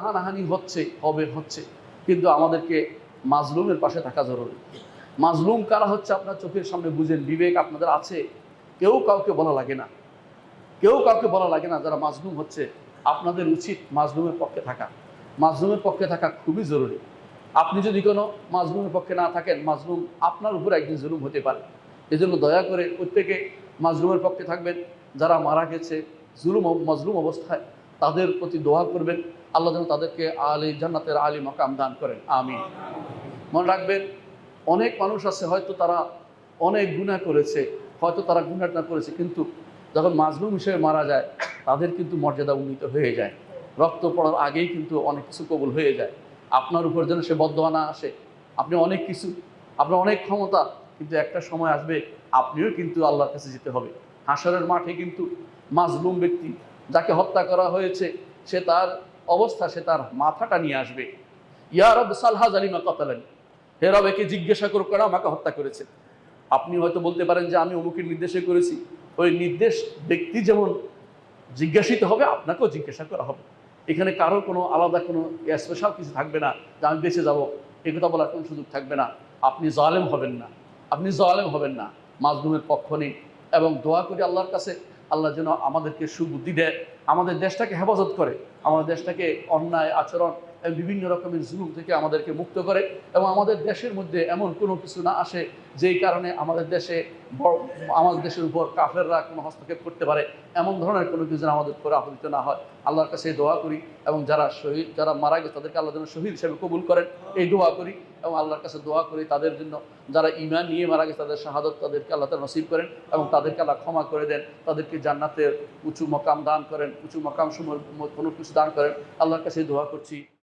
হানাহানি হচ্ছে, হচ্ছে, কিন্তু আমাদেরকে মাজলুমের পাশে থাকা জরুরি। মাজলুম কারা হচ্ছে আপনার চোখের সামনে বুঝেন, বিবেক আপনাদের আছে, কেউ কাউকে বলা লাগে না, কেউ কাউকে বলা লাগে না। যারা মাজলুম হচ্ছে আপনাদের উচিত মাজলুমের পক্ষে থাকা। মাজলুমের পক্ষে থাকা খুবই জরুরি। আপনি যদি কোনো মাজলুমের পক্ষে না থাকেন, মাজলুম আপনার উপর একদিন জুলুম হতে পারে। এজন্য দয়া করে প্রত্যেকে মাজলুমের পক্ষে থাকবেন। যারা মারা গেছে মাজলুম অবস্থায়, তাদের প্রতি দোয়া করবেন, আল্লাহ যেন তাদেরকে জান্নাতের আলী মাকাম দান করেন, আমিন। মনে রাখবেন, অনেক মানুষ আছে হয়তো তারা অনেক গুনাহ করেছে, হয়তো তারা গুনাহটা করেছে, কিন্তু যখন মাজলুম হিসেবে মারা যায় তাদের কিন্তু মর্যাদা উন্নীত হয়ে যায়। রক্ত পড়ার আগেই কিন্তু অনেক কিছু কবুল হয়ে যায়। আপনার উপর যেন সে বদদোয়া না আসে। আপনি অনেক কিছু, আপনার অনেক ক্ষমতা, কিন্তু একটা সময় আসবে আপনিও কিন্তু আল্লাহর কাছে যেতে হবে। হাসরের মাঠে কিন্তু মাজলুম ব্যক্তি, যাকে হত্যা করা হয়েছে, সে তার অবস্থা, সে তার মাথাটা নিয়ে আসবে। ইয়া রব সালহা জালিমা কতালানি, হে রব একে জিজ্ঞাসা করুক কেন আমাকে হত্যা করেছে। আপনি হয়তো বলতে পারেন যে আমি অমুকের নির্দেশে করেছি। ওই নির্দেশ ব্যক্তি যেমন জিজ্ঞাসিত হবে, আপনাকেও জিজ্ঞাসা করা হবে। এখানে কারো কোনো আলাদা কোনো স্পেশাল কিছু থাকবে না যে আমি বেঁচে যাবো, এ কথা বলার কোনো সুযোগ থাকবে না। আপনি জালেম হবেন না, আপনি জালেম হবেন না, মাজলুমের পক্ষ নিন এবং দোয়া করি আল্লাহর কাছে, আল্লাহ যেন আমাদেরকে সুবুদ্ধি দেয়, আমাদের দেশটাকে হেফাজত করে, আমাদের দেশটাকে অন্যায় আচরণ এবং বিভিন্ন রকমের জুলুম থেকে আমাদেরকে মুক্ত করে, এবং আমাদের দেশের মধ্যে এমন কোনো কিছু না আসে যেই কারণে আমাদের দেশের উপর কাফেররা কোনো হস্তক্ষেপ করতে পারে। এমন ধরনের কোনো কিছু যেন আমাদের উপরে আপতিত না হয়, আল্লাহর কাছে দোয়া করি। এবং যারা মারা গেছে তাদেরকে আল্লাহ যেন শহীদ হিসেবে কবুল করেন, এই দোয়া করি। এবং আল্লাহর কাছে দোয়া করি তাদের জন্য, যারা ঈমান নিয়ে মারা গেছে তাদের শাহাদত তাদেরকে আল্লাহ তাআলা নসিব করেন, এবং তাদেরকে আল্লাহ ক্ষমা করে দেন, তাদেরকে জান্নাতের উঁচু মকাম দান করেন, উঁচু মকাম সমূহ কোনো কিছু দান করেন। আল্লাহর কাছে দোয়া করছি।